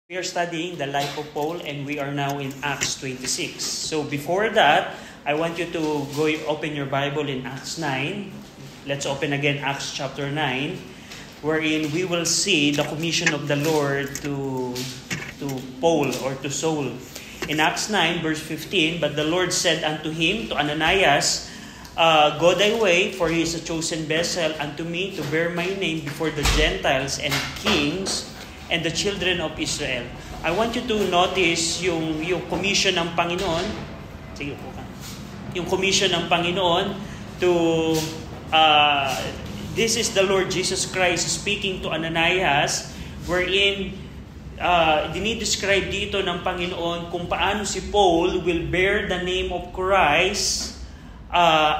We are studying the life of Paul and we are now in Acts 26. So before that, I want you to go open your Bible in Acts 9. Let's open again Acts chapter 9, wherein we will see the commission of the Lord to Paul or to Saul. In Acts 9 verse 15, but the Lord said unto him, to Ananias, go thy way, for he is a chosen vessel unto me to bear my name before the Gentiles and kings and the children of Israel. I want you to notice yung commission ng Panginoon. Sige po ka. Yung commission ng Panginoon to this is the Lord Jesus Christ speaking to Ananias, wherein dinidescribe dito ng Panginoon kung paano si Paul will bear the name of Christ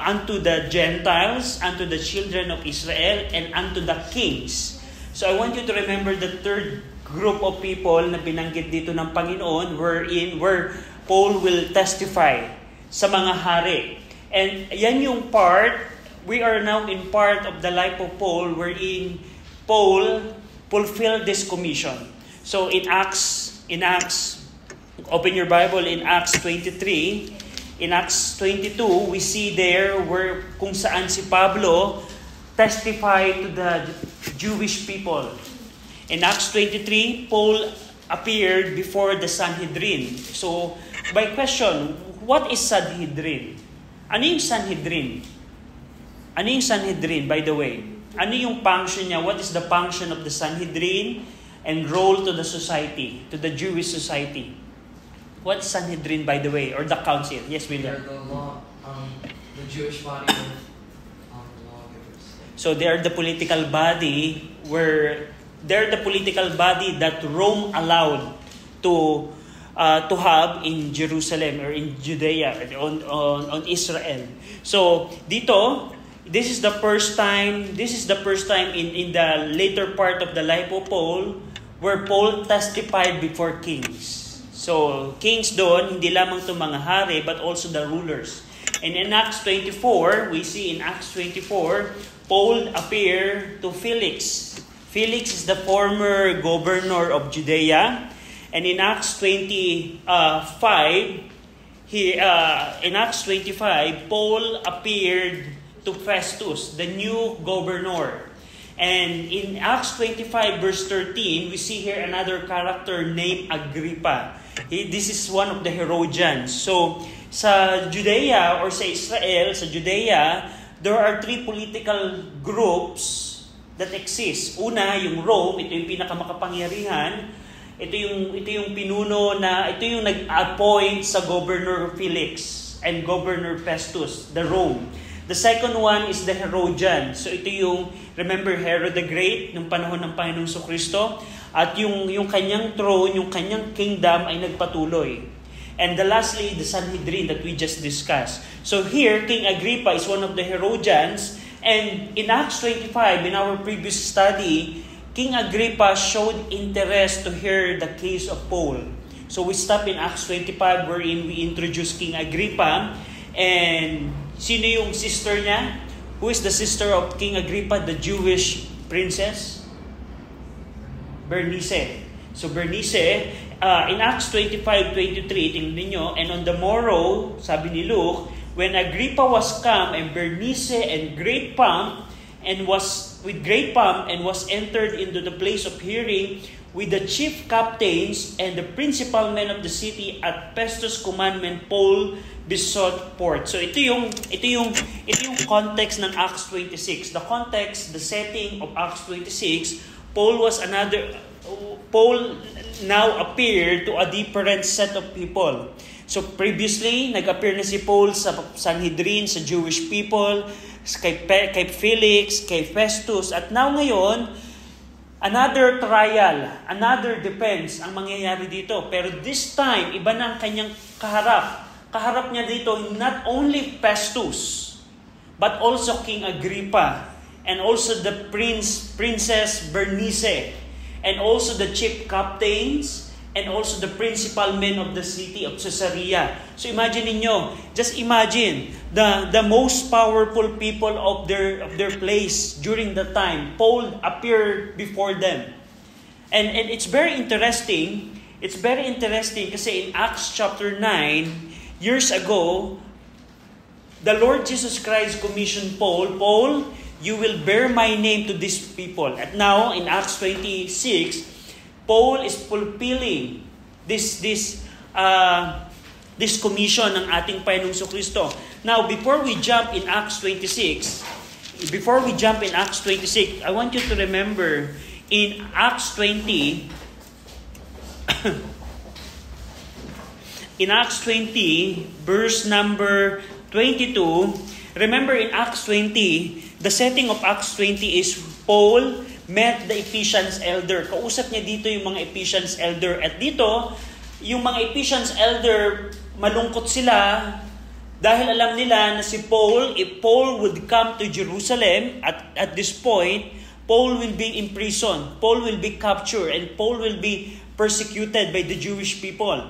unto the Gentiles, unto the children of Israel, and unto the kings. So I want you to remember the third group of people na binanggit dito ng Panginoon where Paul will testify sa mga hari. And yan yung part, we are now in part of the life of Paul wherein Paul fulfilled this commission. So in Acts, open your Bible in Acts 23. In Acts 22, we see there where kung saan si Pablo testify to the Jewish people. In Acts 23, Paul appeared before the Sanhedrin. So, by question, what is Sanhedrin? Ano yung Sanhedrin? Ano yung Sanhedrin, by the way? Ano yung function niya? What is the function of the Sanhedrin and role to the society, to the Jewish society? What is Sanhedrin, by the way, or the council? Yes, William. They're the law, the Jewish body of lawgivers. So they are the political body that Rome allowed to have in Jerusalem or in Judea on Israel. So dito, this is the first time in the later part of the life of Paul where Paul testified before kings. So kings doon, hindi lamang itong mga hari but also the rulers. And in Acts 24, we see in Acts 24, Paul appeared to Felix. Felix is the former governor of Judea. And in Acts 25, Paul appeared to Festus, the new governor. And in Acts 25 verse 13, we see here another character named Agrippa. This is one of the Herodians. So, sa Judea or sa Israel, sa Judea, there are three political groups that exist. Una, yung Rome, ito yung pinakamakapangyarihan. Ito yung pinuno na, ito yung nag-appoint sa Governor Felix and Governor Festus, the Rome. The second one is the Herodians. So ito yung, remember Herod the Great, nung panahon ng Panginoong Kristo. At yung kanyang throne, yung kanyang kingdom ay nagpatuloy. And lastly, the Sanhedrin that we just discussed. So here, King Agrippa is one of the Herodians. And in Acts 25, in our previous study, King Agrippa showed interest to hear the case of Paul. So we stop in Acts 25 wherein we introduce King Agrippa. And sino yung sister niya? Who is the sister of King Agrippa, the Jewish princess? Bernice. So Bernice, in Acts 25:23, tingnan niyo, and on the morrow, sabi ni Luke, when Agrippa was come and Bernice and great pomp and was entered into the place of hearing with the chief captains and the principal men of the city at Festus' commandment, Paul besought forth. So ito yung context ng Acts 26. The context, the setting of Acts 26, Paul now appeared to a different set of people. So previously, nag-appear na si Paul sa Sanhedrin, sa Jewish people, kay Felix, kay Festus. At now ngayon, another trial, another defense ang mangyayari dito. Pero this time, iba na ang kanyang kaharap. Kaharap niya dito not only Festus, but also King Agrippa, and also the Princess Bernice, and also the chief captains, and also the principal men of the city of Caesarea. So imagine ninyo, just imagine the most powerful people of their place during the time. Paul appeared before them. And it's very interesting it's very interesting kasi in Acts chapter 9, years ago, the Lord Jesus Christ commissioned Paul, Paul, you will bear my name to these people. At now, in Acts 26, Paul is fulfilling this commission ng ating Panginoong Kristo. Now, before we jump in Acts 26, I want you to remember in Acts 20, in Acts 20, verse number 22, remember in Acts 20, the setting of Acts 20 is Paul met the Ephesians elder. Kausap niya dito yung mga Ephesians elder. At dito, yung mga Ephesians elder, malungkot sila dahil alam nila na si Paul, if Paul would come to Jerusalem, at this point, Paul will be imprisoned, Paul will be captured, and Paul will be persecuted by the Jewish people.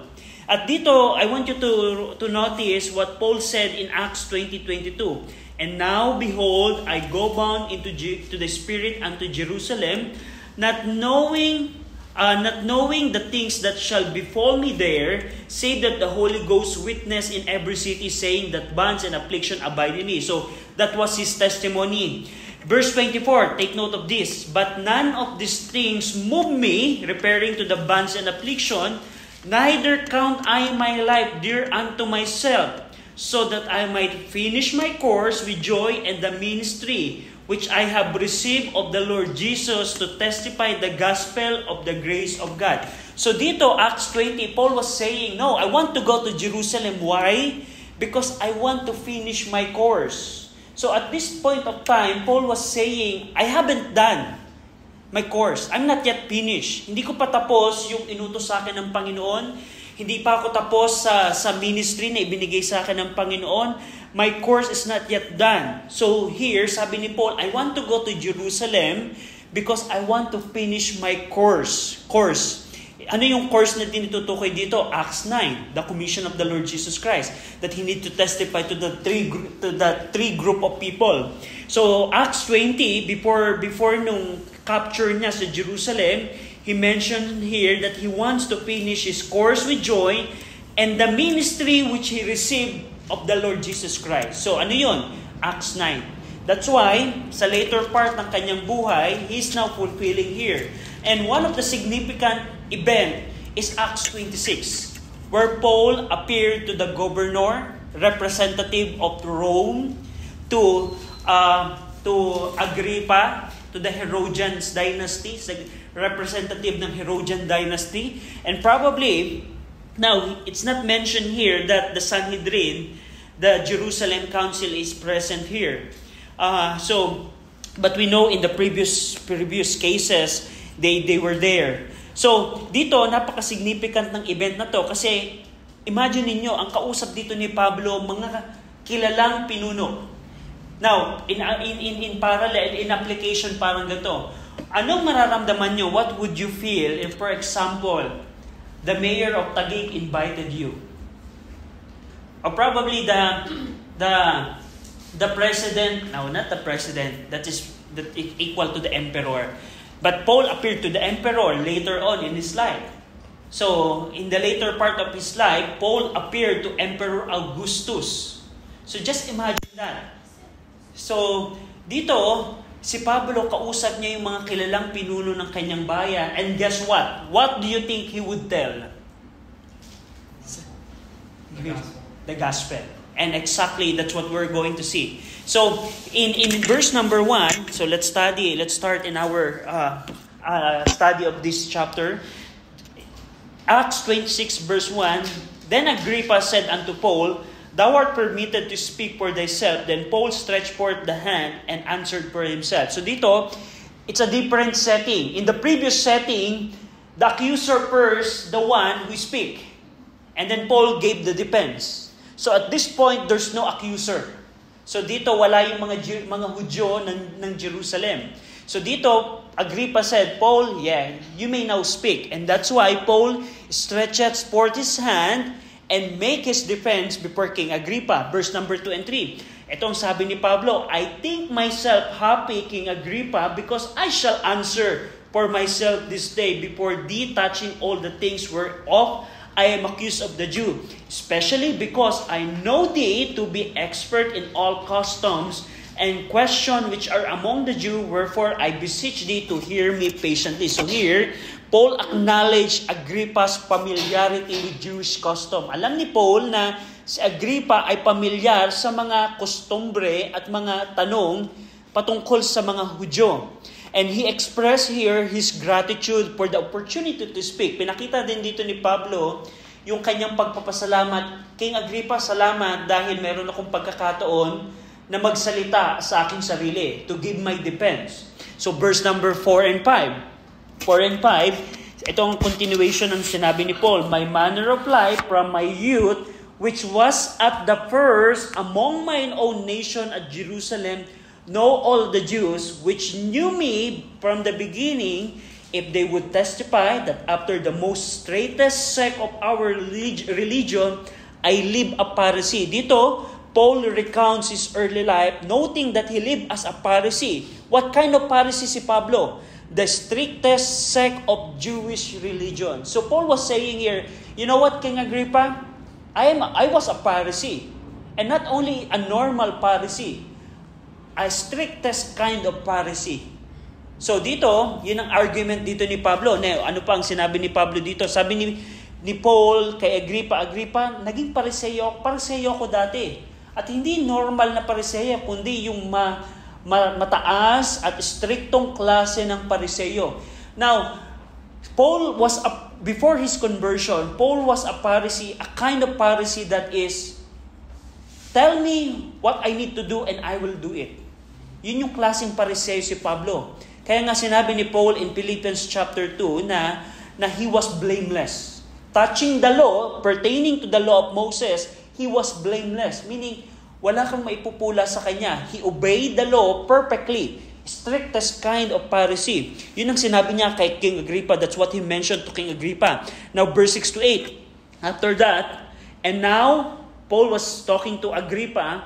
At dito, I want you to notice what Paul said in Acts 20:22. And now, behold, I go bound to the Spirit unto Jerusalem, not knowing the things that shall befall me there, save that the Holy Ghost witness in every city, saying that bonds and affliction abide in me. So, that was his testimony. Verse 24, take note of this. But none of these things move me, referring to the bonds and affliction, neither count I my life dear unto myself, so that I might finish my course with joy and the ministry which I have received of the Lord Jesus to testify the gospel of the grace of God. So dito, Acts 20, Paul was saying, no, I want to go to Jerusalem. Why? Because I want to finish my course. So at this point of time, Paul was saying, I haven't done my course. I'm not yet finished. Hindi ko pa tapos yung inutos sa akin ng Panginoon. Hindi pa ako tapos sa ministry na ibinigay sa akin ng Panginoon. My course is not yet done. So here, sabi ni Paul, I want to go to Jerusalem because I want to finish my course. Ano yung course na tinutukoy dito? Acts 9, the commission of the Lord Jesus Christ, that he need to testify to the three group of people. So Acts 20, before nung capture niya sa Jerusalem, he mentioned here that he wants to finish his course with joy and the ministry which he received of the Lord Jesus Christ. So ano yun? Acts 9. That's why, sa later part ng kanyang buhay, he's now fulfilling here. And one of the significant event is Acts 26, where Paul appeared to the governor, representative of Rome, to Agrippa, to the Herodian dynasty, representative ng Herodian dynasty. And probably, now, it's not mentioned here that the Sanhedrin, the Jerusalem Council is present here. But we know in the previous cases, they were there. So, dito, napaka-significant ng event na to kasi imagine ninyo, ang kausap dito ni Pablo, mga kilalang pinuno. Now, in parallel, in application parang ganito, anong mararamdaman nyo? What would you feel if, for example, the mayor of Taguig invited you? Or probably the president, no, not the president, that is equal to the emperor. But Paul appeared to the emperor later on in his life. So, in the later part of his life, Paul appeared to Emperor Augustus. So, just imagine that. So, dito, si Pablo kausap niya yung mga kilalang pinuno ng kanyang bayan. And guess what? What do you think he would tell? The gospel. And exactly, that's what we're going to see. So, in verse number 1, so let's start in our study of this chapter. Acts 26 verse 1, Then Agrippa said unto Paul, Thou art permitted to speak for thyself. Then Paul stretched forth the hand and answered for himself. So dito, it's a different setting. In the previous setting, the accuser first, the one who speak. And then Paul gave the defense. So at this point, there's no accuser. So dito, wala yung mga Hudyo ng Jerusalem. So dito, Agrippa said, Paul, you may now speak. And that's why Paul stretches forth his hand and make his defense before King Agrippa. Verse number 2 and 3. Itong sabi ni Pablo, I think myself happy, King Agrippa, because I shall answer for myself this day before thee touching all the things whereof I am accused of the Jew, especially because I know thee to be expert in all customs and question which are among the Jew, wherefore I beseech thee to hear me patiently. So here, Paul acknowledged Agrippa's familiarity with Jewish custom. Alam ni Paul na si Agrippa ay pamilyar sa mga kostumbre at mga tanong patungkol sa mga Hudyo. And he expressed here his gratitude for the opportunity to speak. Pinakita din dito ni Pablo yung kanyang pagpapasalamat. King Agrippa, salamat dahil meron akong pagkakataon na magsalita sa aking sarili, to give my defense. So verse number 4 and 5. 4 and 5, itong continuation ng sinabi ni Paul, my manner of life from my youth, which was at the first among mine own nation at Jerusalem, know all the Jews which knew me from the beginning, if they would testify that after the most straightest sect of our religion, I live a Pharisee. Dito, Paul recounts his early life, noting that he lived as a Pharisee. What kind of Pharisee si Pablo? The strictest sect of Jewish religion. So Paul was saying here, you know what, King Agrippa? I was a Pharisee. And not only a normal Pharisee, a strictest kind of Pharisee. So dito, yun ang argument dito ni Pablo. Ano pa ang sinabi ni Pablo dito? Sabi ni Paul kay Agrippa, naging Pariseyo ako dati. At hindi normal na Pariseyo, kundi yung mataas at striktong klase ng Pariseyo. Now, before his conversion, Paul was a Pharisee, a kind of Pharisee that is, tell me what I need to do and I will do it. Yun yung klaseng Pharisee si Pablo. Kaya nga sinabi ni Paul in Philippians chapter 2 na he was blameless. Touching the law, pertaining to the law of Moses, he was blameless. Meaning, wala kang maipupula sa kanya. He obeyed the law perfectly. Strictest kind of Pharisee. Yun ang sinabi niya kay King Agrippa. That's what he mentioned to King Agrippa. Now, verse 6 to 8. After that, and now, Paul was talking to Agrippa,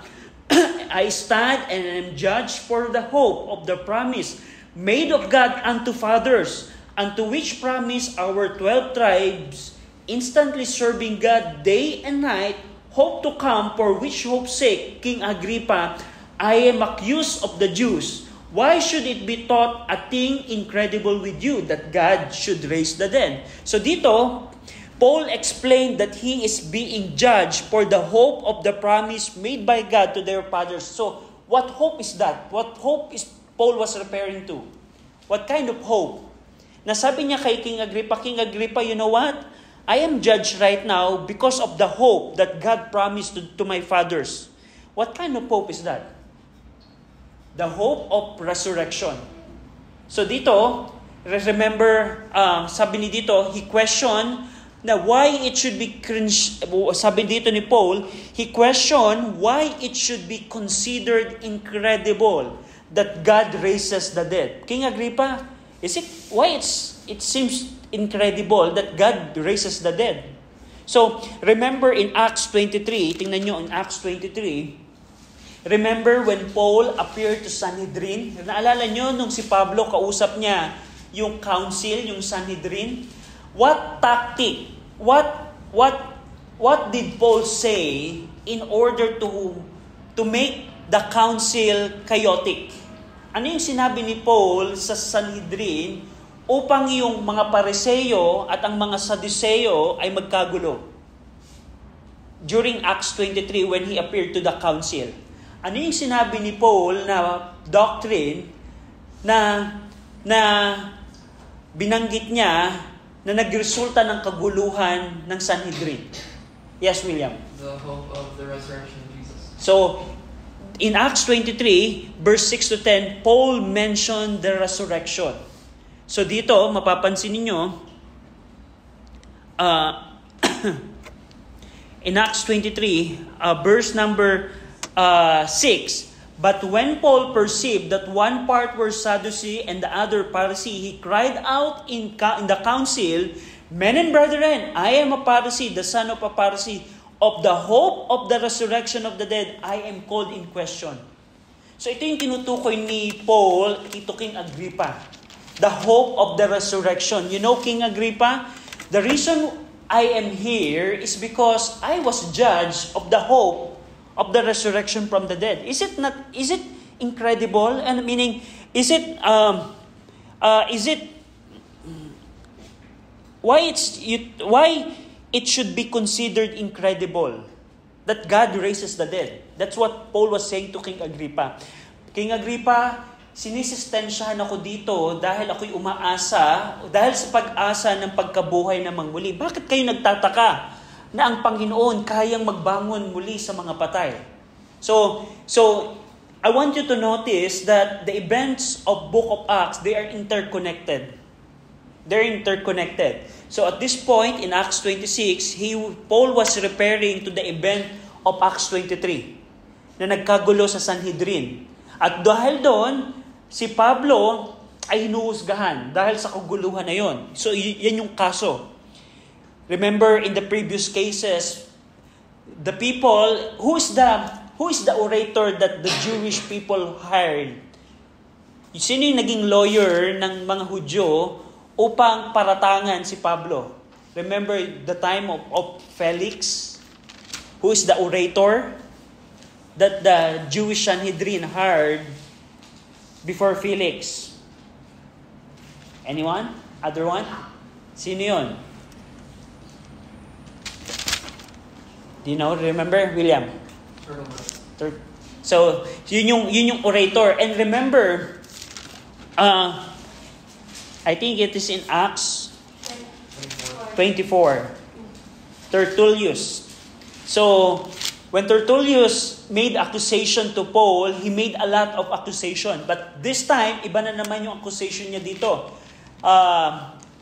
I stand and am judged for the hope of the promise made of God unto fathers, unto which promise our 12 tribes, instantly serving God day and night, hope to come, for which hope's sake, King Agrippa, I am accused of the Jews. Why should it be thought a thing incredible with you that God should raise the dead? So dito, Paul explained that he is being judged for the hope of the promise made by God to their fathers. So, what hope is that? What hope is Paul was referring to? What kind of hope? Nasabi niya kay King Agrippa, you know what? I am judged right now because of the hope that God promised to my fathers. What kind of hope is that? The hope of resurrection. So dito, remember, sabi ni dito, he questioned na why it should be sabi dito ni Paul, he questioned why it should be considered incredible that God raises the dead. King Agrippa, why it seems incredible that God raises the dead? So, remember in Acts 23, tingnan nyo in Acts 23, remember when Paul appeared to Sanhedrin? Naalala nyo nung si Pablo kausap niya yung council, yung Sanhedrin? What tactic, what did Paul say in order to make the council chaotic? Ano yung sinabi ni Paul sa Sanhedrin upang yung mga Pariseyo at ang mga Sadduceo ay magkagulo? During Acts 23 when he appeared to the council. Ano yung sinabi ni Paul na doctrine na binanggit niya na nagresulta ng kaguluhan ng Sanhedrin? Yes, William? The hope of the resurrection of Jesus. So, in Acts 23, verse 6 to 10, Paul mentioned the resurrection. So dito, mapapansin ninyo, in Acts 23, verse number 6, but when Paul perceived that one part were Sadducee and the other Pharisee, he cried out in the council, Men and brethren, I am a Pharisee, the son of a Pharisee. Of the hope of the resurrection of the dead, I am called in question. So ito yung tinutukoy ni Paul, ito King Agrippa. the hope of the resurrection. You know, King Agrippa, the reason I am here is because I was judged of the hope of the resurrection from the dead. Is it incredible? And meaning, why it should be considered incredible that God raises the dead? That's what Paul was saying to King Agrippa. King Agrippa, sinisistensyahan ako dito dahil ako'y umaasa, dahil sa pag-asa ng pagkabuhay na muli. Bakit kayo nagtataka na ang Panginoon kayang magbangon muli sa mga patay? So I want you to notice that the events of Book of Acts, they are interconnected. They're interconnected. So at this point in Acts 26, Paul was referring to the event of Acts 23 na nagkagulo sa Sanhedrin. At dahil doon, si Pablo ay hinuhusgahan dahil sa kaguluhan na yon. So yan yung kaso. Remember in the previous cases, the people, who is the orator that the Jewish people hired? Sino yung naging lawyer ng mga Hudyo upang paratangan si Pablo? Remember the time of Felix? Who is the orator that the Jewish Sanhedrin hired before Felix? Anyone? Other one? Sino yun? Do you know? Remember? William? So, yun yung orator. And remember, I think it is in Acts 24. Tertullus. So, when Tertullus made accusation to Paul, he made a lot of accusation. But this time, iba na naman yung accusation niya dito.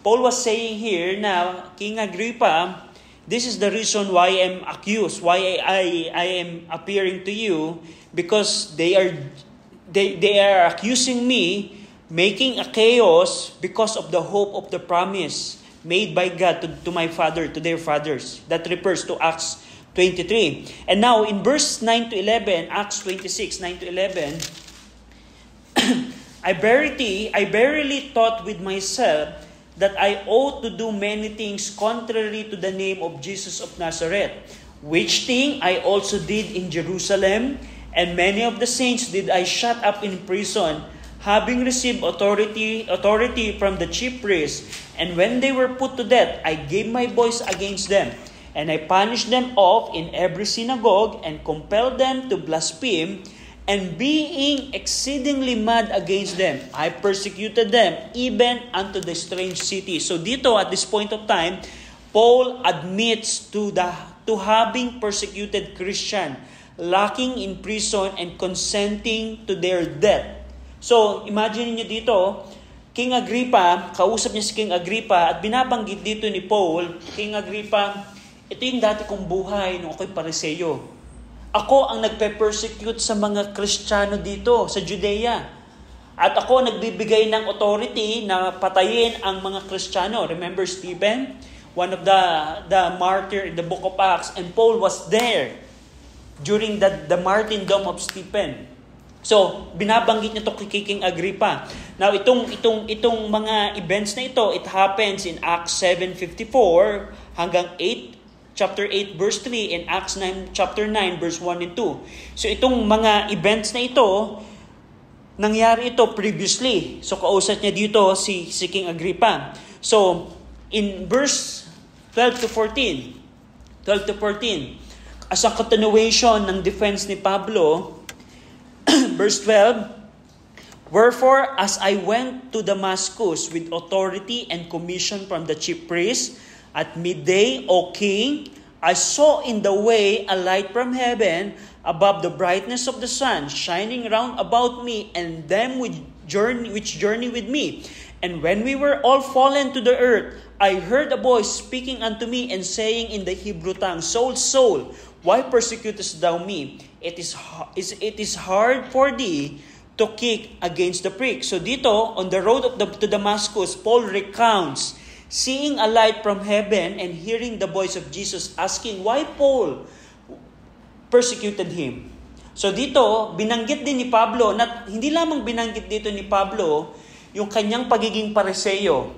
Paul was saying here na, King Agrippa, this is the reason why I'm accused, why I am appearing to you, because they are accusing me, making a chaos because of the hope of the promise made by God to my father, to their fathers. That refers to Acts 23. And now, in verse 9 to 11, Acts 26, 9 to 11, I verily thought with myself that I ought to do many things contrary to the name of Jesus of Nazareth, which thing I also did in Jerusalem, and many of the saints did I shut up in prison, having received authority from the chief priests. And when they were put to death, I gave my voice against them. And I punished them off in every synagogue and compelled them to blaspheme. And being exceedingly mad against them, I persecuted them even unto the strange city. So dito at this point of time, Paul admits to having persecuted Christian, locking in prison and consenting to their death. So imagine niyo dito, King Agrippa, kausap niya si King Agrippa at binabanggit dito ni Paul, King Agrippa, ito yung dati kong buhay nung ako'y Pariseyo. Ako ang nagpe-persecute sa mga Kristiyano dito sa Judea. At ako nagbibigay ng authority na patayin ang mga Kristiyano. Remember Stephen? One of the martyr in the book of Acts. And Paul was there during the martyrdom of Stephen. So, binabanggit niya ito kay King Agrippa. Now, itong mga events na ito, it happens in Acts 7:54 hanggang chapter 8 verse 3 and Acts 9 chapter 9 verse 1 and 2. So itong mga events na ito, nangyari ito previously. So kausap niya dito si King Agrippa. So in verse 12 to 14, as a continuation ng defense ni Pablo, verse 12, wherefore as I went to Damascus with authority and commission from the chief priests, at midday, O King, I saw in the way a light from heaven above the brightness of the sun, shining round about me and them which journey with me. And when we were all fallen to the earth, I heard a voice speaking unto me and saying in the Hebrew tongue, Saul, Saul, why persecutest thou me? It is hard for thee to kick against the prick. So dito, on the road to Damascus, Paul recounts seeing a light from heaven and hearing the voice of Jesus asking why Paul persecuted him. So dito, binanggit din ni Pablo, hindi lamang binanggit dito ni Pablo yung kanyang pagiging Pariseo,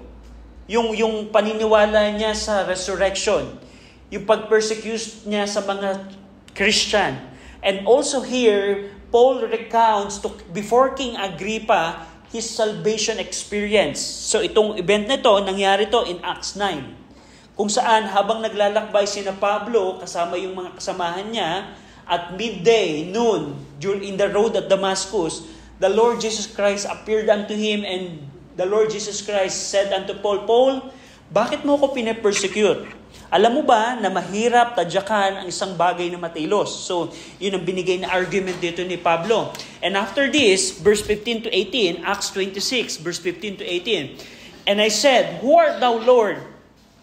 yung paniniwala niya sa resurrection, yung pag-persecute niya sa mga Christian. And also here, Paul recounts before King Agrippa his salvation experience. So itong event na ito, nangyari to in Acts 9. Kung saan habang naglalakbay sina Pablo kasama yung mga kasamahan niya, at midday, noon, in the road at Damascus, the Lord Jesus Christ appeared unto him, and the Lord Jesus Christ said unto Paul, Paul, bakit mo ako pinapersecute? Alam mo ba na mahirap tadyakan ang isang bagay na matilos? So, yun ang binigay na argument dito ni Pablo. And after this, verse 15 to 18, Acts 26, verse 15 to 18, and I said, who art thou, Lord?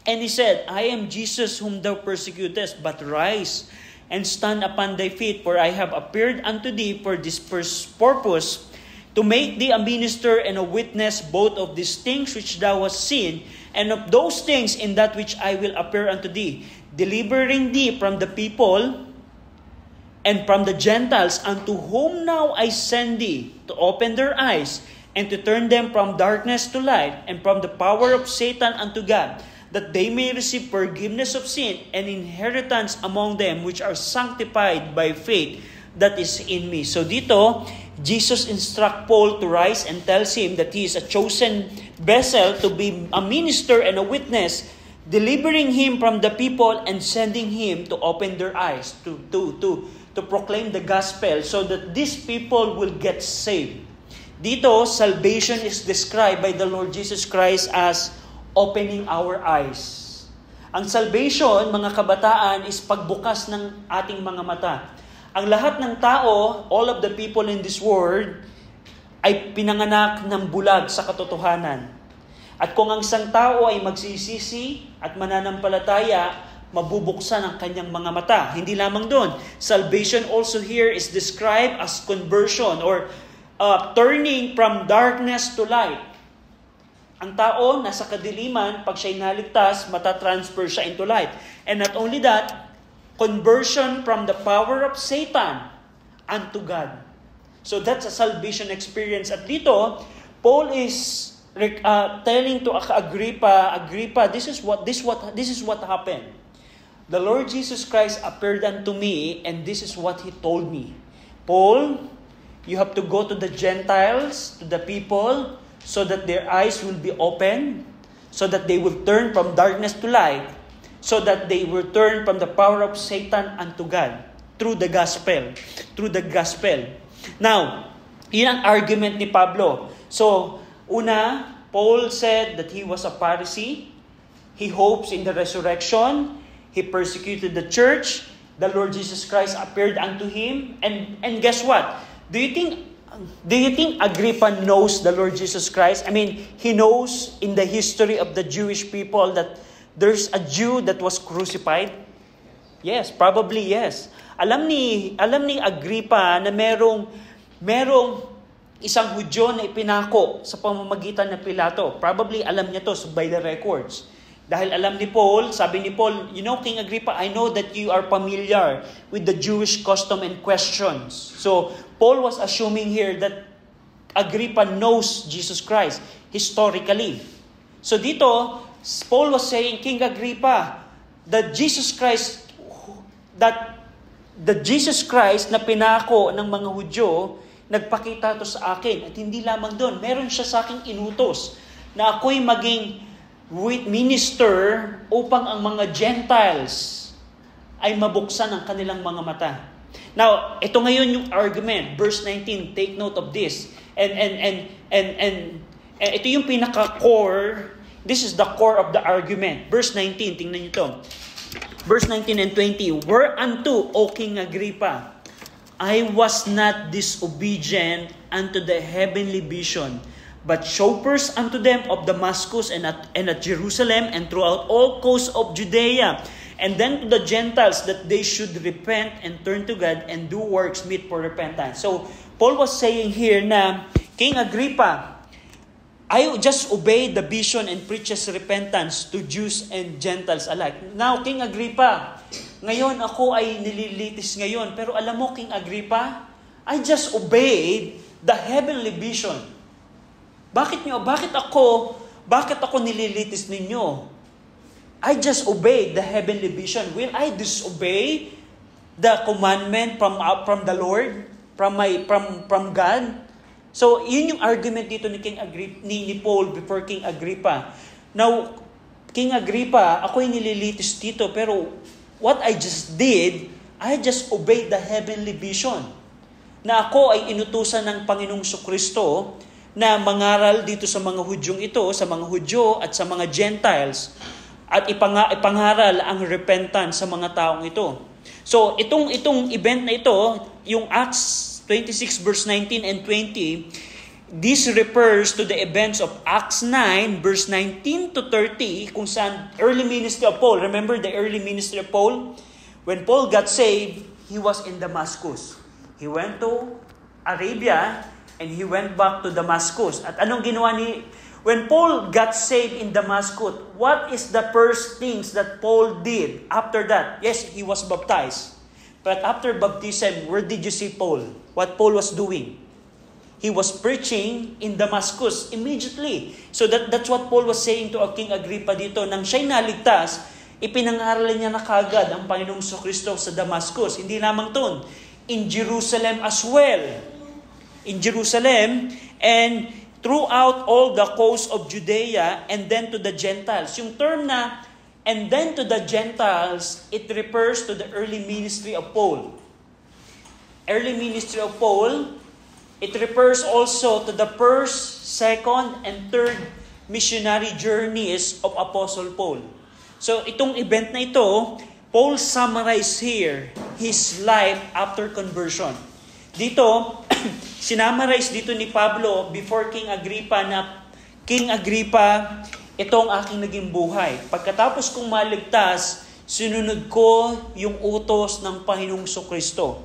And he said, I am Jesus whom thou persecutest, but rise and stand upon thy feet, for I have appeared unto thee for this purpose, to make thee a minister and a witness both of these things which thou hast seen, and of those things in that which I will appear unto thee, delivering thee from the people and from the Gentiles, unto whom now I send thee, to open their eyes, and to turn them from darkness to light, and from the power of Satan unto God, that they may receive forgiveness of sin and inheritance among them which are sanctified by faith that is in me. So dito, Jesus instruct Paul to rise and tells him that he is a chosen vessel to be a minister and a witness, delivering him from the people and sending him to open their eyes, to proclaim the gospel so that these people will get saved. Dito, salvation is described by the Lord Jesus Christ as opening our eyes. Ang salvation, mga kabataan, is pagbukas ng ating mga mata. Ang lahat ng tao, all of the people in this world, ay pinanganak ng bulag sa katotohanan. At kung ang isang tao ay magsisisi at mananampalataya, mabubuksan ang kanyang mga mata. Hindi lamang doon. Salvation also here is described as conversion or turning from darkness to light. Ang tao, nasa kadiliman, pag siya'y naligtas, matatransfer siya into light. And not only that, conversion from the power of Satan unto God. So that's a salvation experience. At dito, Paul is telling to Agrippa, this is what happened. The Lord Jesus Christ appeared unto me, and this is what He told me. Paul, you have to go to the Gentiles, to the people, so that their eyes will be open, so that they will turn from darkness to light, so that they will turn from the power of Satan unto God, through the gospel. Through the gospel. Now, yun ang argument ni Pablo. So, una, Paul said that he was a Pharisee. He hopes in the resurrection. He persecuted the church. The Lord Jesus Christ appeared unto him. And guess what? Do you think Agrippa knows the Lord Jesus Christ? I mean, he knows in the history of the Jewish people that there's a Jew that was crucified? Yes, probably yes. Alam ni Agrippa na merong isang Hudyo na ipinako sa pamamagitan ng Pilato. Probably alam niya to by the records. Dahil alam ni Paul, sabi ni Paul, you know, King Agrippa, I know that you are familiar with the Jewish custom and questions. So, Paul was assuming here that Agrippa knows Jesus Christ historically. So dito, Paul was saying, King Agrippa, the Jesus Christ na pinako ng mga Hudyo, nagpakita to sa akin. At hindi lamang doon, meron siya sa aking inutos na ako'y maging minister upang ang mga Gentiles ay mabuksan ang kanilang mga mata. Now, ito ngayon yung argument, verse 19, take note of this. And ito yung pinaka-core, this is the core of the argument. Verse 19, tingnan nyo to. Verse 19 and 20, whereunto, O King Agrippa, I was not disobedient unto the heavenly vision, but show first unto them of Damascus and at Jerusalem and throughout all coasts of Judea, and then to the Gentiles, that they should repent and turn to God and do works meet for repentance. So, Paul was saying here na, King Agrippa, I just obeyed the vision and preaches repentance to Jews and Gentiles alike. Now, King Agrippa, ngayon ako ay nililitis ngayon. Pero alam mo, King Agrippa, I just obeyed the heavenly vision. Bakit ako nililitis ninyo? I just obeyed the heavenly vision. Will I disobey the commandment from the Lord, from God? So, yun yung argument dito ni Paul before King Agrippa. Now, King Agrippa, ako'y nililitis dito, pero what I just did, I just obeyed the heavenly vision. Na ako ay inutusan ng Panginoong Kristo na mangaral dito sa mga Hudyong ito, sa mga Hudyo at sa mga Gentiles, at ipangaral ang repentance sa mga taong ito. So, itong event na ito, yung Acts 26 verse 19 and 20, this refers to the events of Acts 9 verse 19 to 30, kung saan early ministry of Paul. Remember the early ministry of Paul? When Paul got saved, he was in Damascus. He went to Arabia and he went back to Damascus. At anong ginawa when Paul got saved in Damascus, what is the first things that Paul did after that? Yes, he was baptized. But after baptism, where did you see Paul? What Paul was doing? He was preaching in Damascus immediately. So that's what Paul was saying to King Agrippa dito. Nang siya'y naligtas, ipinangaral niya na kagad ang Panginoong Kristo sa Damascus. Hindi lamang ton, in Jerusalem as well. In Jerusalem and throughout all the coast of Judea and then to the Gentiles. Yung term na and then to the Gentiles, it refers to the early ministry of Paul. Early ministry of Paul, it refers also to the first, second, and third missionary journeys of Apostle Paul. So itong event na ito, Paul summarized here his life after conversion. Dito, sinamarize dito ni Pablo before King Agrippa na, King Agrippa, itong aking naging buhay. Pagkatapos kong maligtas, sinunod ko yung utos ng Panginoong Kristo.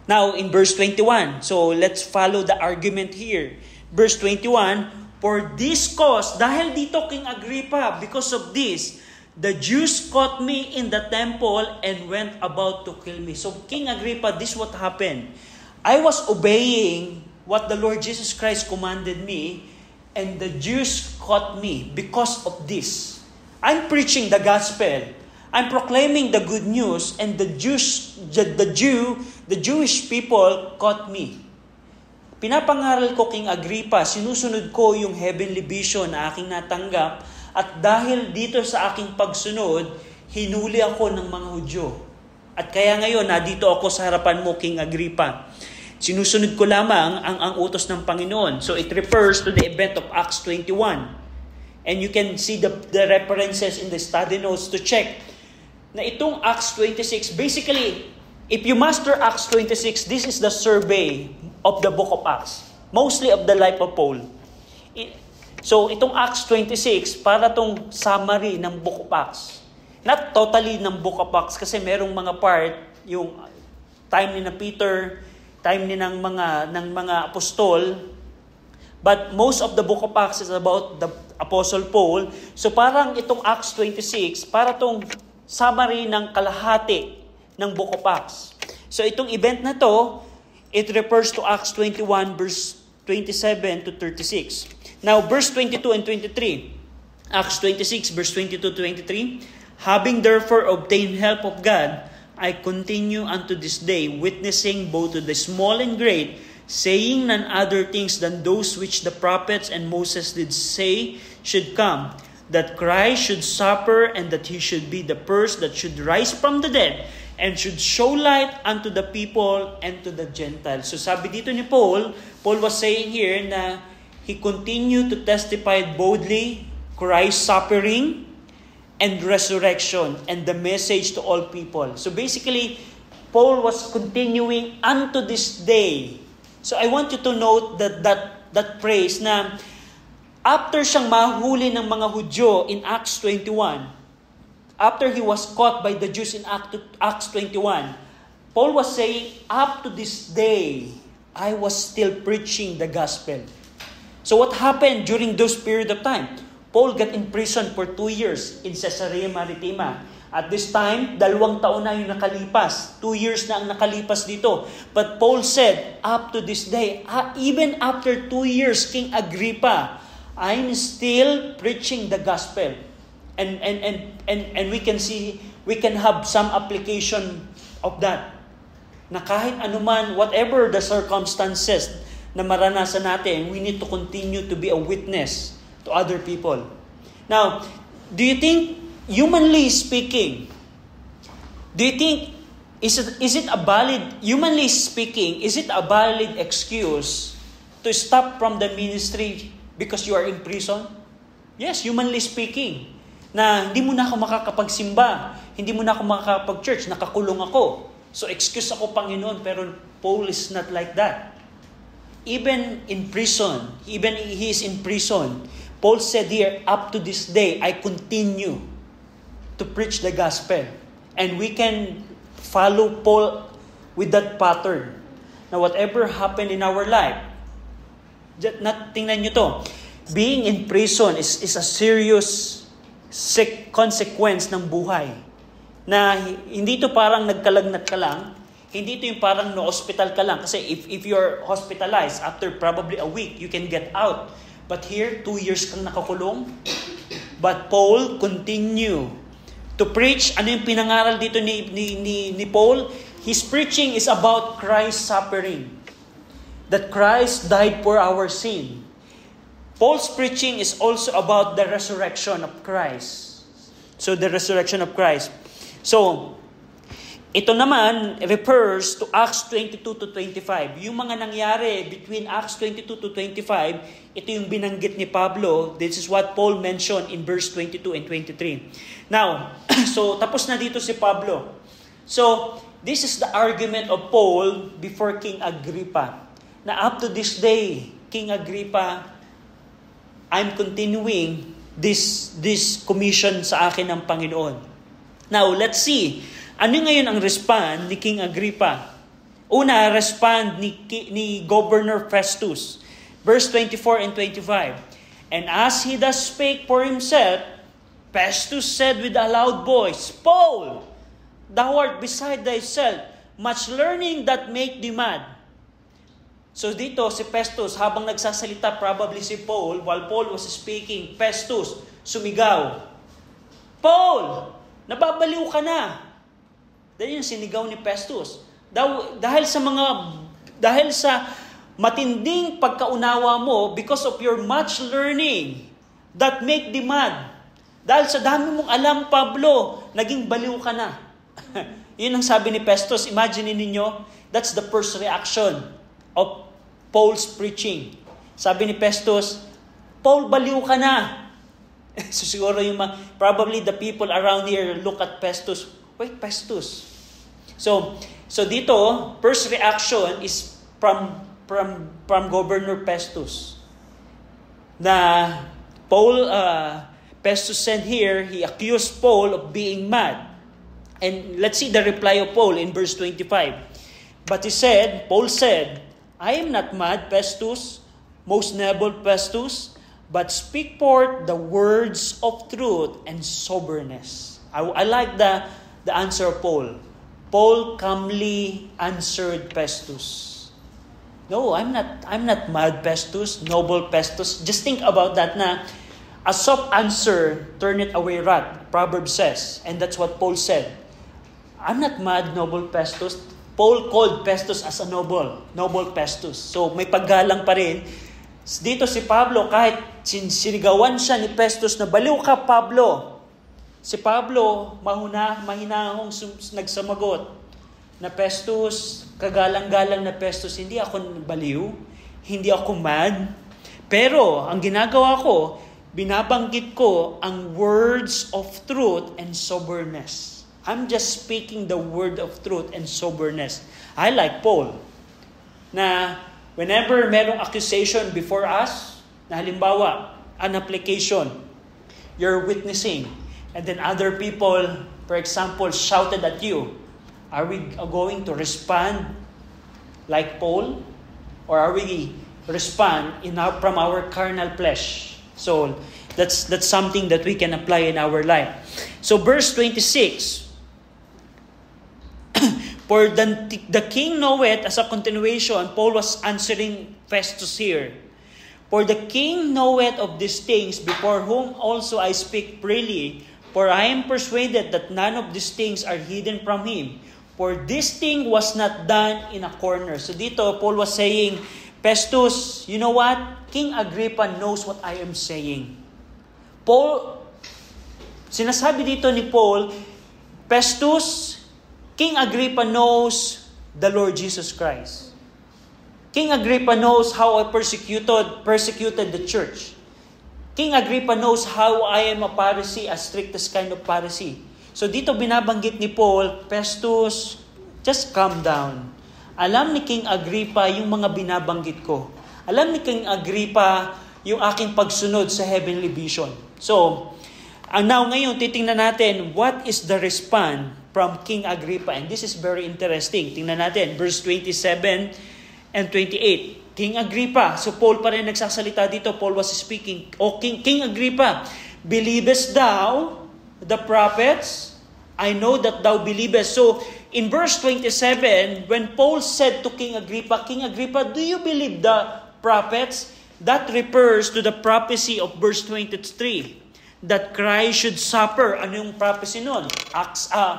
Now, in verse 21, so let's follow the argument here. Verse 21, for this cause, dahil dito King Agrippa, because of this, the Jews caught me in the temple and went about to kill me. So King Agrippa, this what happened. I was obeying what the Lord Jesus Christ commanded me, and the Jews caught me because of this. I'm preaching the gospel. I'm proclaiming the good news, and the Jewish people caught me. Pinapangaral ko King Agrippa, sinusunod ko yung heavenly vision na aking natanggap, at dahil dito sa aking pagsunod, hinuli ako ng mga Hudyo. At kaya ngayon, nandito ako sa harapan mo, King Agrippa. Sinusunod ko lamang ang utos ng Panginoon. So it refers to the event of Acts 21. And you can see the references in the study notes to check na itong Acts 26, basically, if you master Acts 26, this is the survey of the book of Acts. Mostly of the life of Paul. So itong Acts 26, para tong summary ng book of Acts. Not totally ng book of Acts kasi merong mga part, yung time ni na Peter, time ni ng mga apostol, but most of the book of Acts is about the Apostle Paul. So parang itong Acts 26, para tong summary ng kalahati ng book of Acts. So itong event na to, it refers to Acts 21 verse 27 to 36. Now verse 22 and 23. Acts 26 verse 22 to 23. Having therefore obtained help of God, I continue unto this day, witnessing both to the small and great, saying none other things than those which the prophets and Moses did say should come, that Christ should suffer, and that he should be the first that should rise from the dead, and should show light unto the people and to the Gentiles. So sabi dito ni Paul was saying here na he continued to testify boldly Christ's suffering and resurrection and the message to all people. So basically, Paul was continuing unto this day. So I want you to note that phrase na after siyang mahuli ng mga Hudyo in Acts 21, after he was caught by the Jews in Acts 21, Paul was saying, up to this day, I was still preaching the gospel. So what happened during those period of time? Paul got imprisoned for 2 years in Caesarea Maritima. At this time, 2 taon na yung nakalipas. 2 years na ang nakalipas dito. But Paul said, up to this day, even after 2 years, King Agrippa, I'm still preaching the gospel. And we can see, we can have some application of that. Na kahit anuman, whatever the circumstances na maranasan natin, we need to continue to be a witness to other people. Now, do you think, humanly speaking, humanly speaking, is it a valid excuse to stop from the ministry because you are in prison? Yes, humanly speaking. Na hindi mo na ako makakapagsimba, hindi mo na ako makakapag-church, nakakulong ako. So excuse ako, Panginoon, pero Paul is not like that. Even in prison, even he is in prison, Paul said here, up to this day, I continue to preach the gospel. And we can follow Paul with that pattern. Now, whatever happened in our life, tingnan nyo to, being in prison is a serious consequence ng buhay. Na hindi to parang nagkalagnat ka lang, hindi ito yung parang no-hospital ka lang. Kasi if you're hospitalized, after probably a week, you can get out. But here, 2 years kang nakakulong. But Paul continue to preach. Ano yung pinangaral dito ni Paul? His preaching is about Christ's suffering. That Christ died for our sin. Paul's preaching is also about the resurrection of Christ. So, the resurrection of Christ. So, ito naman refers to Acts 22 to 25. Yung mga nangyari between Acts 22 to 25, ito yung binanggit ni Pablo. This is what Paul mentioned in verse 22 and 23. Now, so tapos na dito si Pablo. So, this is the argument of Paul before King Agrippa. Na up to this day, King Agrippa, I'm continuing this commission sa akin ng Panginoon. Now, let's see. Ano ngayon ang respond ni King Agrippa? Una, respond ni Governor Festus. Verse 24 and 25. And as he thus spake for himself, Festus said with a loud voice, Paul, thou art beside thyself, much learning that make thee mad. So dito si Festus, habang nagsasalita probably si Paul, while Paul was speaking, Festus sumigaw, Paul, nababaliw ka na. Dahil yung sinigaw ni Festus. Dahil sa matinding pagkaunawa mo, because of your much learning that make thee mad. Dahil sa dami mong alam, Pablo, naging baliw ka na. Yun ang sabi ni Festus. Imagine ninyo, that's the first reaction of Paul's preaching. Sabi ni Festus, Paul, baliw ka na. So siguro probably the people around here look at Festus. Wait, Festus. So dito, first reaction is from Governor Festus. Na Festus said here, he accused Paul of being mad. And let's see the reply of Paul in verse 25. But Paul said, I am not mad, Festus, most noble Festus, but speak forth the words of truth and soberness. I like the answer of Paul. Paul calmly answered Festus. No, I'm not mad, Festus, noble Festus. Just think about that na a soft answer turneth away wrath, Proverbs says. And that's what Paul said. I'm not mad, noble Festus. Paul called Festus as a noble Festus. So may paggalang pa rin. Dito si Pablo, kahit sinigawan siya ni Festus na baliw ka, Pablo. Si Pablo, mahinahong nagsamagot na Festus, kagalang-galang na Festus, hindi ako baliw, hindi ako mad. Pero, ang ginagawa ko, binabanggit ko ang words of truth and soberness. I'm just speaking the word of truth and soberness. I like Paul, na whenever merong accusation before us, na halimbawa, an application, you're witnessing, and then other people, for example, shouted at you, are we going to respond like Paul? Or are we respond from our carnal flesh? So, That's something that we can apply in our life. So verse 26, for the king knoweth, as a continuation, Paul was answering Festus here. For the king knoweth of these things, before whom also I speak freely, for I am persuaded that none of these things are hidden from him. For this thing was not done in a corner. So dito, Paul was saying, Festus, you know what? King Agrippa knows what I am saying. Sinasabi dito ni Paul, Festus, King Agrippa knows the Lord Jesus Christ. King Agrippa knows how I persecuted the church. King Agrippa knows how I am a Pharisee, a strictest kind of Pharisee. So dito binabanggit ni Paul, Festus, just calm down. Alam ni King Agrippa yung mga binabanggit ko. Alam ni King Agrippa yung aking pagsunod sa heavenly vision. So, ngayon titingnan natin what is the response from King Agrippa. And this is very interesting. Tingnan natin, verse 27 and 28. King Agrippa. So Paul pa rin nagsasalita dito. Paul was speaking. King Agrippa, believest thou the prophets? I know that thou believest. So in verse 27, when Paul said to King Agrippa, do you believe the prophets? That refers to the prophecy of verse 23. That Christ should suffer. Ano yung prophecy nun?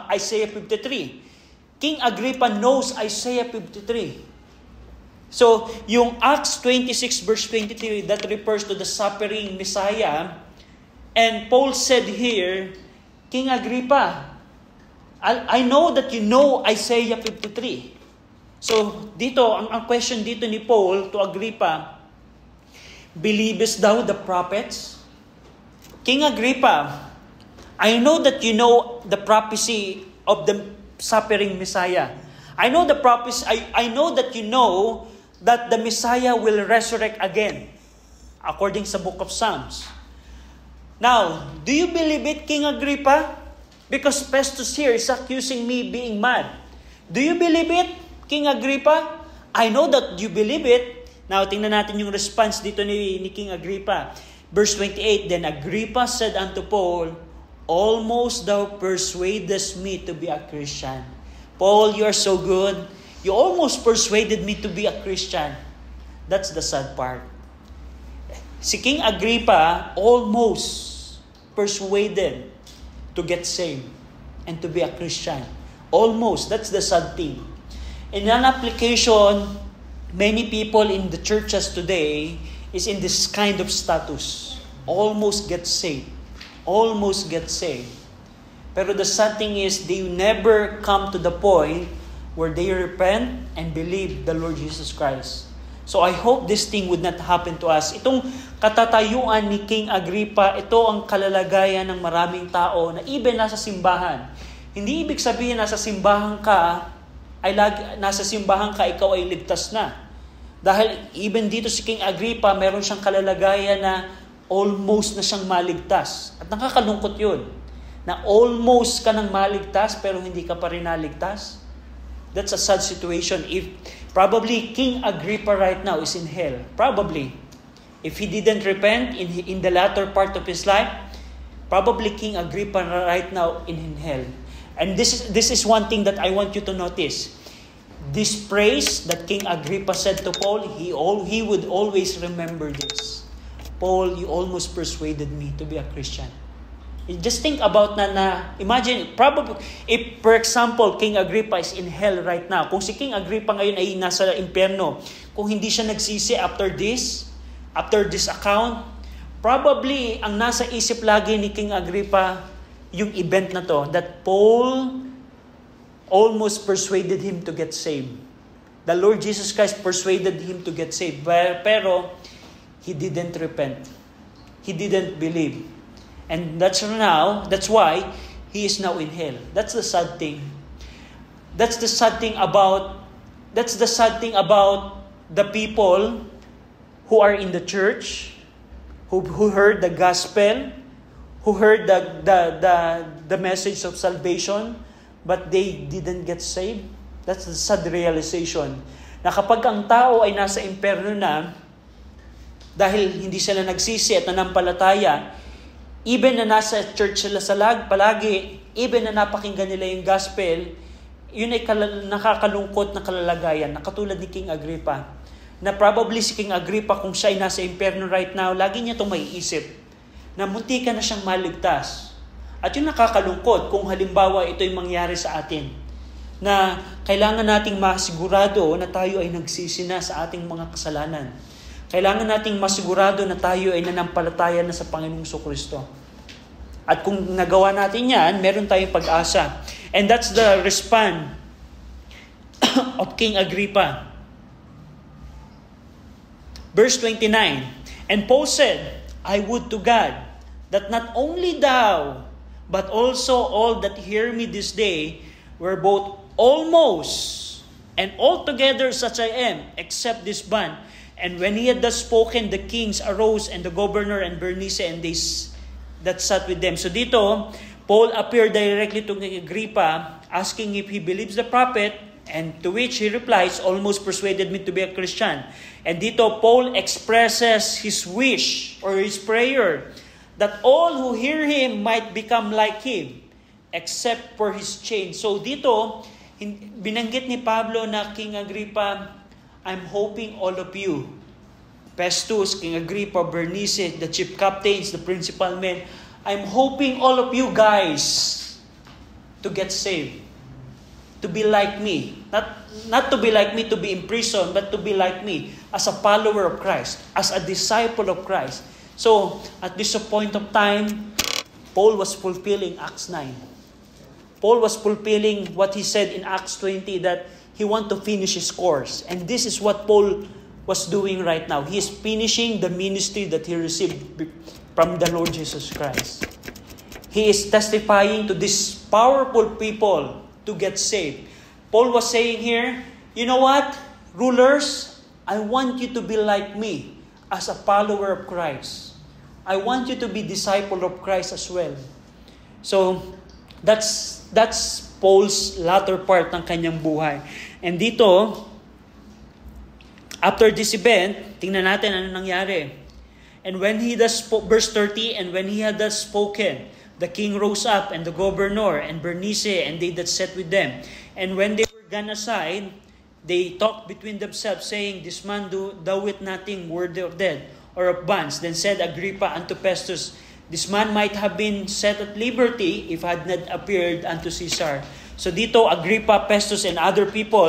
Isaiah 53. King Agrippa knows Isaiah 53. So, yung Acts 26 verse 23, that refers to the suffering Messiah. And Paul said here, King Agrippa, I know that you know Isaiah 53. So, dito, ang question dito ni Paul to Agrippa, believest thou the prophets? King Agrippa, I know that you know the prophecy of the suffering Messiah. I know the prophecy. I know that you know that the Messiah will resurrect again, according sa book of Psalms. Now, do you believe it, King Agrippa? Because Festus here is accusing me being mad. Do you believe it, King Agrippa? I know that you believe it. Now, tingnan natin yung response dito ni King Agrippa. Verse 28, then Agrippa said unto Paul, almost thou persuadest me to be a Christian. Paul, you are so good. You almost persuaded me to be a Christian. That's the sad part. Si King Agrippa almost persuaded to get saved and to be a Christian. Almost. That's the sad thing. In an application, many people in the churches today is in this kind of status. Almost get saved. Almost get saved. Pero the sad thing is, they never come to the point where they repent and believe the Lord Jesus Christ. So I hope this thing would not happen to us. Itong katatayuan ni King Agrippa, ito ang kalalagayan ng maraming tao na even nasa simbahan. Hindi ibig sabihin nasa simbahan ka, ikaw ay ligtas na. Dahil even dito si King Agrippa, meron siyang kalalagayan na almost na siyang maligtas. At nakakalungkot yun. Na almost ka nang maligtas pero hindi ka pa rin naligtas. That's a sad situation. If probably King Agrippa right now is in hell. Probably. If he didn't repent in the latter part of his life, probably King Agrippa right now in hell. And this is one thing that I want you to notice. This praise that King Agrippa said to Paul, he would always remember this. Paul, you almost persuaded me to be a Christian. Just think about imagine, probably, if for example, King Agrippa is in hell right now, kung si King Agrippa ngayon ay nasa impyerno, kung hindi siya nagsisi after this account, probably, ang nasa isip lagi ni King Agrippa, yung event na to, that Paul almost persuaded him to get saved. The Lord Jesus Christ persuaded him to get saved. Pero, he didn't repent. He didn't believe. And that's why he is now in hell. That's the sad thing. That's the sad thing about the people who are in the church, who heard the gospel, who heard the message of salvation, but they didn't get saved. That's the sad realization. Na kapag ang tao ay nasa impyerno na, dahil hindi sila nagsisi at nanampalataya, even na nasa church sila palagi, even na napakinggan nila yung gospel, yun ay nakakalungkot na kalalagayan, na katulad ni King Agrippa. Na probably si King Agrippa, kung siya ay nasa impyerno right now, lagi niya itong maiisip, na munti ka na siyang maligtas. At yung nakakalungkot, kung halimbawa ito yung mangyari sa atin, na kailangan nating masigurado na tayo ay nagsisi na sa ating mga kasalanan. Kailangan nating masigurado na tayo ay nanampalataya na sa Panginoong Jesucristo. At kung nagawa natin yan, meron tayong pag-asa. And that's the response of King Agrippa. Verse 29, and Paul said, I would to God that not only thou, but also all that hear me this day were both almost and altogether such I am, except this bond. And when he had thus spoken, the kings arose, and the governor and Bernice and they that sat with them. So dito, Paul appeared directly to Agrippa, asking if he believes the prophet, and to which he replies, almost persuaded me to be a Christian. And dito, Paul expresses his wish or his prayer that all who hear him might become like him, except for his change. So dito, binanggit ni Pablo na King Agrippa, I'm hoping all of you, Festus, King Agrippa, Bernice, the chief captains, the principal men, I'm hoping all of you guys to get saved. To be like me. Not to be like me to be in prison, but to be like me as a follower of Christ, as a disciple of Christ. So, at this point of time, Paul was fulfilling Acts 9. Paul was fulfilling what he said in Acts 20, that he want to finish his course. And this is what Paul was doing right now. He is finishing the ministry that he received from the Lord Jesus Christ. He is testifying to these powerful people to get saved. Paul was saying here, you know what, rulers, I want you to be like me as a follower of Christ. I want you to be disciple of Christ as well. So, that's Paul's latter part ng kanyang buhay. And dito, after this event, tingnan natin ano nangyari. And when he thus spoke, verse 30, and when he had thus spoken, the king rose up, and the governor, and Bernice, and they that sat with them. And when they were gone aside, they talked between themselves, saying, This man doeth nothing worthy of death, or of bonds. Then said Agrippa unto Festus, This man might have been set at liberty, if had not appeared unto Caesar. So dito, Agrippa, Festus, and other people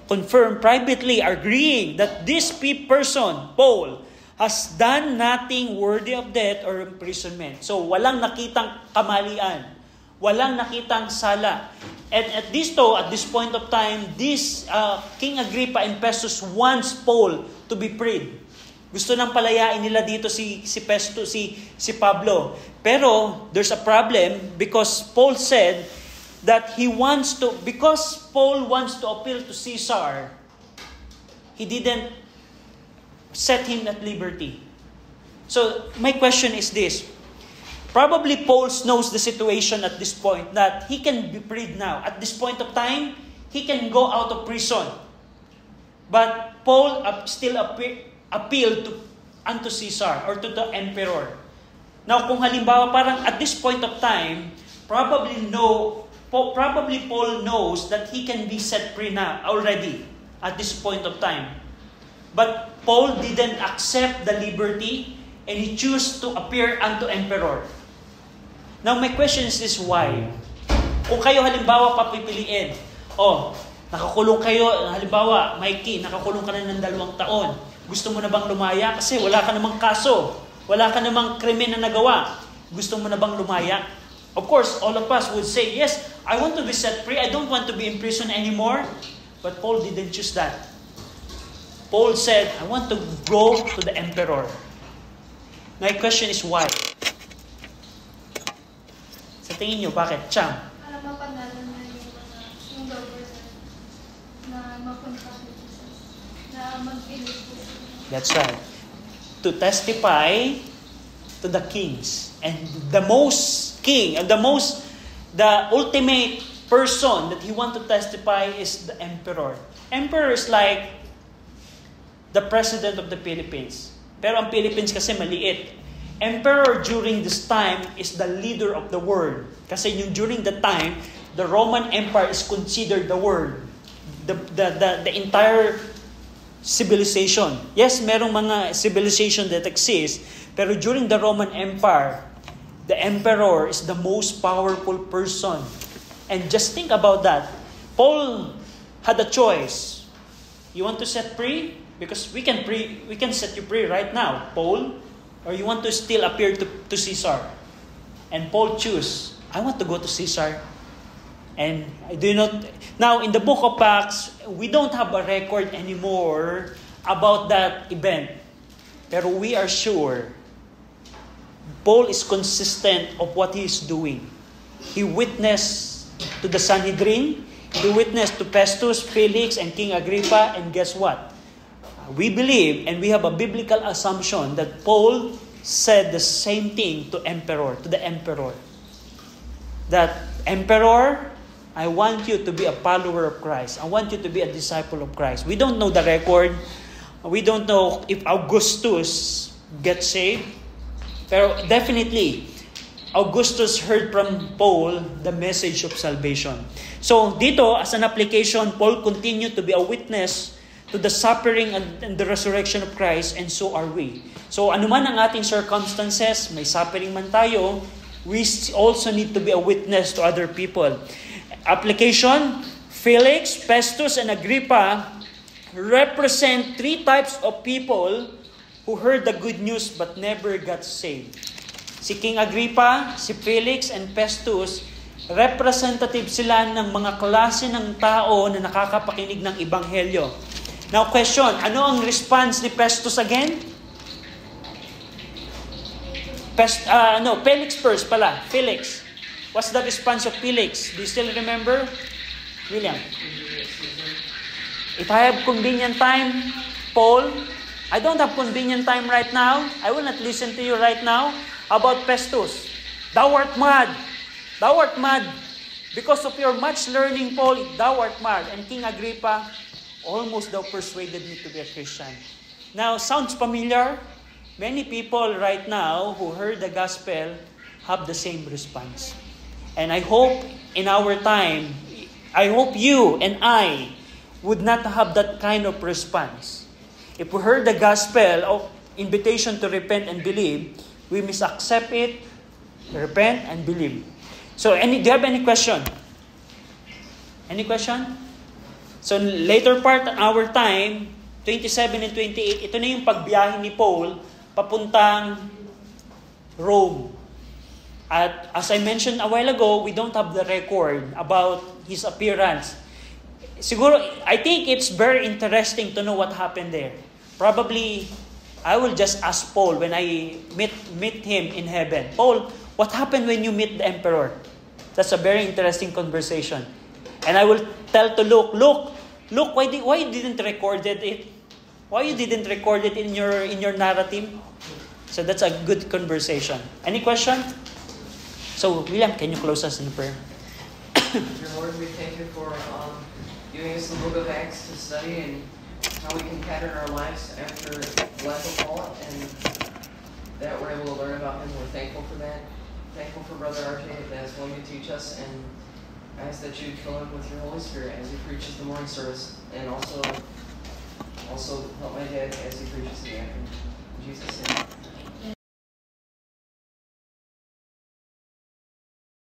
confirmed privately, agreeing that this person, Paul, has done nothing worthy of death or imprisonment. So, walang nakitang kamalian. Walang nakitang sala. And at this point of time, this King Agrippa and Festus wants Paul to be freed. Gusto nang palayain nila dito si Festus, si Pablo. Pero, there's a problem because Paul said that because Paul wants to appeal to Caesar, he didn't set him at liberty. So, my question is this. Probably Paul knows the situation at this point, that he can be freed now. At this point of time, he can go out of prison. But Paul still appealed unto Caesar or to the emperor. Now, kung halimbawa parang at this point of time, probably Paul knows that he can be set free now already at this point of time. But Paul didn't accept the liberty and he chose to appear unto emperor. Now my question is this, why? Kung kayo halimbawa papipiliin, nakakulong kayo, halimbawa, Mikey, nakakulong ka na ng 2 taon. Gusto mo na bang lumaya? Kasi wala ka namang kaso. Wala ka namang krimen na nagawa. Gusto mo na bang lumaya? Of course, all of us would say, yes, I want to be set free. I don't want to be in prison anymore. But Paul didn't choose that. Paul said, I want to go to the emperor. My question is why? Sa tingin nyo, bakit? Cham? Para mapanalo na yung government na mapunta kay Jesus, na mag-ilig po. That's right. To testify to the kings. And the ultimate person that he want to testify is the emperor. Emperor is like the president of the Philippines. Pero ang Philippines kasi maliit. emperor during this time is the leader of the world. Kasi yung during the time, the Roman Empire is considered the world. The entire civilization. Yes, merong mga civilization that exist, pero during the Roman Empire, the emperor is the most powerful person. And just think about that. Paul had a choice. You want to set free? Because we can set you free right now, Paul. Or you want to still appear to Caesar? And Paul choose, I want to go to Caesar. And I do not... Now, in the book of Acts, we don't have a record anymore about that event. Pero we are sure Paul is consistent of what he is doing. He witnessed to the Sanhedrin. He witnessed to Festus, Felix, and King Agrippa. And guess what? We believe and we have a biblical assumption that Paul said the same thing to the emperor. That, Emperor, I want you to be a follower of Christ. I want you to be a disciple of Christ. We don't know the record. We don't know if Augustus gets saved. Pero definitely, Augustus heard from Paul the message of salvation. So dito, as an application, Paul continued to be a witness to the suffering and the resurrection of Christ, and so are we. So anuman ang ating circumstances, may suffering man tayo, we also need to be a witness to other people. Application, Felix, Festus, and Agrippa represent three types of people who heard the good news but never got saved. Si King Agrippa, si Felix, and Festus, representative sila ng mga klase ng tao na nakakapakinig ng Ebanghelyo. Now question, ano ang response ni Festus again? Felix first pala. Felix. What's the response of Felix? Do you still remember? William. If I have convenient time, Paul, I don't have convenient time right now. I will not listen to you right now. How about Festus? Thou art mad. Thou art mad. Because of your much learning, Paul, thou art mad. And King Agrippa, almost thou persuaded me to be a Christian. Now, sounds familiar? Many people right now who heard the gospel have the same response. And I hope in our time, I hope you and I would not have that kind of response. If we heard the gospel of invitation to repent and believe, we must accept it, repent, and believe. So, do you have any question? Any question? So, later part of our time, 27 and 28, ito na yung pagbiyahe ni Paul papuntang Rome. At as I mentioned a while ago, we don't have the record about his appearance. Siguro, I think it's very interesting to know what happened there. Probably, I will just ask Paul when I meet him in heaven. Paul, what happened when you meet the emperor? That's a very interesting conversation. And I will tell to Luke, why you didn't record it? Why you didn't record it in your narrative? So that's a good conversation. Any question? So, William, can you close us in prayer? Dear Lord, we thank you for giving us the book of Acts to study and how we can pattern our lives after the life of Paul, and that we're able to learn about him. We're thankful for that. Thankful for Brother RJ that is willing to teach us, and I ask that you fill him with your Holy Spirit as he preaches the morning service, and also help my dad as he preaches the afternoon. In Jesus' name.